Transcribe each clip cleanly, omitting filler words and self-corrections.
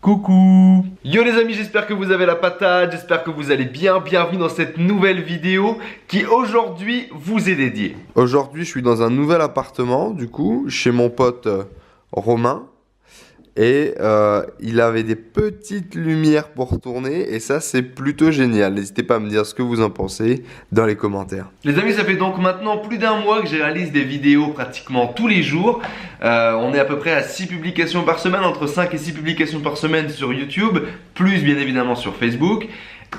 Coucou! Yo les amis, j'espère que vous avez la patate, j'espère que vous allez bien. Bienvenue dans cette nouvelle vidéo qui aujourd'hui vous est dédiée. Aujourd'hui je suis dans un nouvel appartement du coup, chez mon pote Romain. Et il avait des petites lumières pour tourner et ça c'est plutôt génial. N'hésitez pas à me dire ce que vous en pensez dans les commentaires. Les amis, ça fait donc maintenant plus d'un mois que je réalise des vidéos pratiquement tous les jours. On est à peu près à 6 publications par semaine, entre 5 et 6 publications par semaine sur YouTube, plus bien évidemment sur Facebook.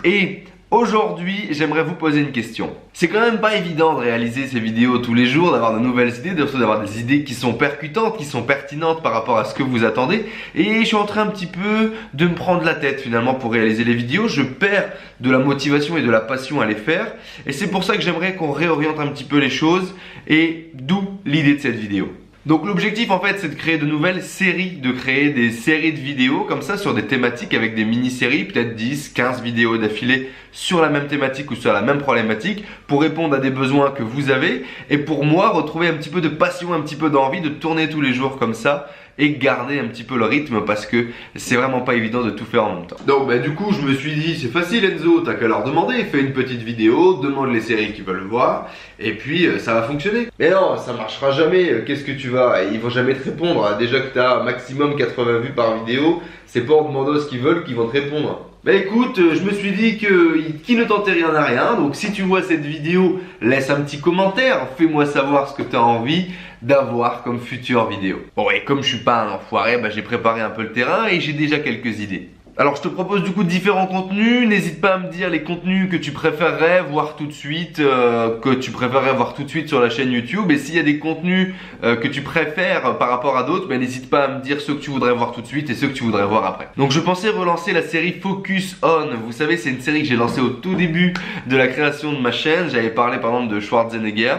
Et aujourd'hui, j'aimerais vous poser une question. C'est quand même pas évident de réaliser ces vidéos tous les jours, d'avoir de nouvelles idées, d'avoir des idées qui sont percutantes, qui sont pertinentes par rapport à ce que vous attendez. Et je suis en train un petit peu de me prendre la tête finalement pour réaliser les vidéos. Je perds de la motivation et de la passion à les faire. Et c'est pour ça que j'aimerais qu'on réoriente un petit peu les choses. Et d'où l'idée de cette vidéo. Donc l'objectif en fait c'est de créer de nouvelles séries, de créer des séries de vidéos comme ça sur des thématiques avec des mini-séries, peut-être 10, 15 vidéos d'affilée sur la même thématique ou sur la même problématique pour répondre à des besoins que vous avez et pour moi retrouver un petit peu de passion, un petit peu d'envie de tourner tous les jours comme ça et garder un petit peu le rythme parce que c'est vraiment pas évident de tout faire en même temps. Donc du coup je me suis dit c'est facile Enzo, t'as qu'à leur demander, fais une petite vidéo, demande les séries qu'ils veulent voir et puis ça va fonctionner. Mais non, ça marchera jamais, qu'est-ce que tu vas, ils vont jamais te répondre, déjà que t'as maximum 80 vues par vidéo, c'est pas en demandant ce qu'ils veulent qu'ils vont te répondre. Bah écoute, je me suis dit que qui ne tentait rien n'a rien, donc si tu vois cette vidéo, laisse un petit commentaire, fais-moi savoir ce que tu as envie d'avoir comme future vidéo. Bon et comme je suis pas un enfoiré, j'ai préparé un peu le terrain et j'ai déjà quelques idées. Alors je te propose du coup différents contenus, n'hésite pas à me dire les contenus que tu préférerais voir tout de suite, sur la chaîne YouTube. Et s'il y a des contenus que tu préfères par rapport à d'autres, n'hésite pas à me dire ceux que tu voudrais voir tout de suite et ceux que tu voudrais voir après. Donc je pensais relancer la série Focus On. Vous savez c'est une série que j'ai lancée au tout début de la création de ma chaîne. J'avais parlé par exemple de Schwarzenegger.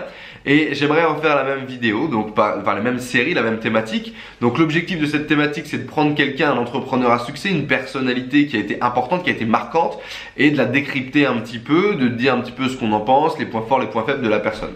Et j'aimerais en faire la même vidéo, donc la même série, la même thématique. Donc l'objectif de cette thématique c'est de prendre quelqu'un, un entrepreneur à succès, une personnalité qui a été importante, qui a été marquante, et de la décrypter un petit peu, de dire un petit peu ce qu'on en pense, les points forts, les points faibles de la personne.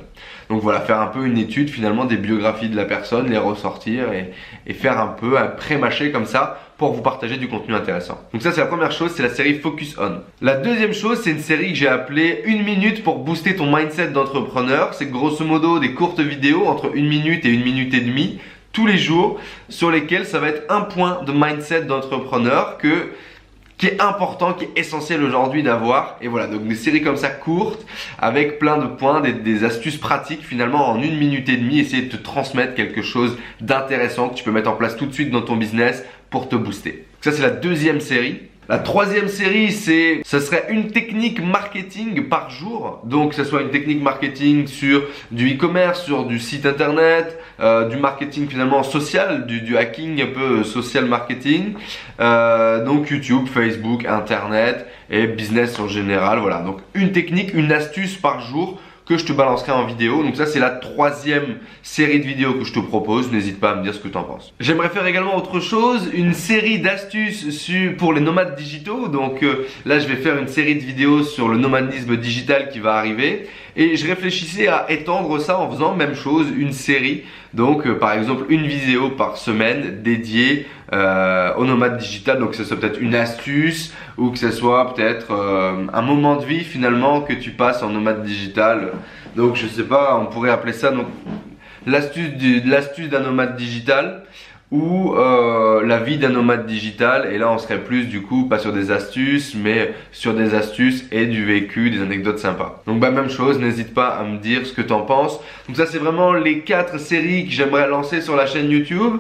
Donc voilà, faire un peu une étude finalement des biographies de la personne, les ressortir et faire un peu un pré-mâché comme ça pour vous partager du contenu intéressant. Donc ça c'est la première chose, c'est la série Focus On. La deuxième chose, c'est une série que j'ai appelée 1 minute pour booster ton mindset d'entrepreneur. C'est grosso modo des courtes vidéos entre 1 minute et 1 minute et demie tous les jours sur lesquelles ça va être un point de mindset d'entrepreneur qui est important, qui est essentiel aujourd'hui d'avoir. Et voilà, donc des séries comme ça courtes, avec plein de points, des astuces pratiques finalement en 1 minute et demie, essayer de te transmettre quelque chose d'intéressant que tu peux mettre en place tout de suite dans ton business pour te booster. Ça c'est la deuxième série. La troisième série, ce serait une technique marketing par jour. Donc, que ce soit une technique marketing sur du e-commerce, sur du site internet, du marketing finalement social, du hacking un peu social marketing. Donc, YouTube, Facebook, internet et business en général. Voilà, donc une technique, une astuce par jour que je te balancerai en vidéo. Donc ça c'est la troisième série de vidéos que je te propose. N'hésite pas à me dire ce que tu en penses. J'aimerais faire également autre chose, une série d'astuces pour les nomades digitaux. Donc là je vais faire une série de vidéos sur le nomadisme digital qui va arriver. Et je réfléchissais à étendre ça en faisant même chose, une série. Donc par exemple une vidéo par semaine dédiée au nomade digital. Donc que ce soit peut-être une astuce ou que ce soit peut-être un moment de vie finalement que tu passes en nomade digital. Donc je sais pas, on pourrait appeler ça donc l'astuce d'un nomade digital ou la vie d'un nomade digital. Et là on serait plus du coup pas sur des astuces mais sur des astuces et du vécu, des anecdotes sympas. Donc même chose, n'hésite pas à me dire ce que tu en penses. Donc ça c'est vraiment les 4 séries que j'aimerais lancer sur la chaîne YouTube.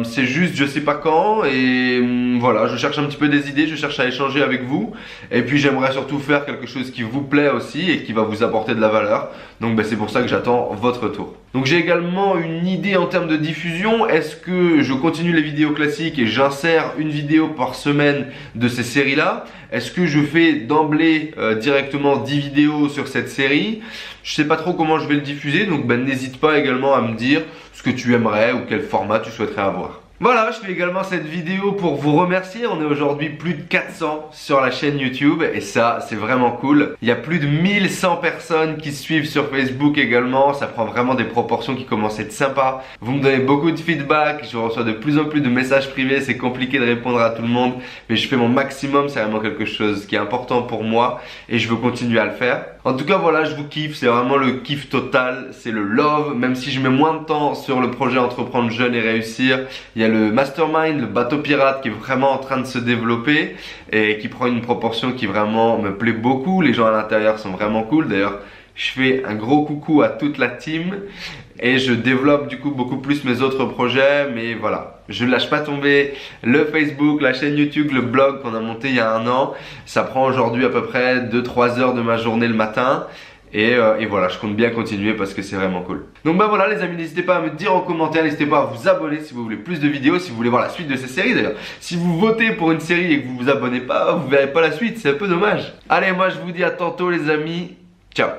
C'est juste je sais pas quand et voilà, je cherche un petit peu des idées, je cherche à échanger avec vous et puis j'aimerais surtout faire quelque chose qui vous plaît aussi et qui va vous apporter de la valeur. Donc c'est pour ça que j'attends votre retour. Donc j'ai également une idée en termes de diffusion. Est-ce que je continue les vidéos classiques et j'insère une vidéo par semaine de ces séries là? Est-ce que je fais d'emblée directement 10 vidéos sur cette série? Je sais pas trop comment je vais le diffuser, donc n'hésite pas également à me dire ce que tu aimerais ou quel format tu souhaiterais avoir. Voilà, je fais également cette vidéo pour vous remercier. On est aujourd'hui plus de 400 sur la chaîne YouTube et ça, c'est vraiment cool. Il y a plus de 1100 personnes qui suivent sur Facebook également. Ça prend vraiment des proportions qui commencent à être sympas. Vous me donnez beaucoup de feedback. Je reçois de plus en plus de messages privés. C'est compliqué de répondre à tout le monde, mais je fais mon maximum. C'est vraiment quelque chose qui est important pour moi et je veux continuer à le faire. En tout cas, voilà, je vous kiffe. C'est vraiment le kiff total. C'est le love. Même si je mets moins de temps sur le projet Entreprendre Jeune et Réussir, il y a le mastermind, le bateau pirate qui est vraiment en train de se développer et qui prend une proportion qui vraiment me plaît beaucoup. Les gens à l'intérieur sont vraiment cool. D'ailleurs, je fais un gros coucou à toute la team et je développe du coup beaucoup plus mes autres projets. Mais voilà, je ne lâche pas tomber le Facebook, la chaîne YouTube, le blog qu'on a monté il y a 1 an. Ça prend aujourd'hui à peu près 2-3 heures de ma journée le matin. Et voilà, je compte bien continuer parce que c'est vraiment cool. Donc bah voilà les amis, n'hésitez pas à me dire en commentaire, n'hésitez pas à vous abonner si vous voulez plus de vidéos, si vous voulez voir la suite de ces séries d'ailleurs. Si vous votez pour une série et que vous vous abonnez pas, vous verrez pas la suite, c'est un peu dommage. Allez, moi je vous dis à tantôt les amis, ciao.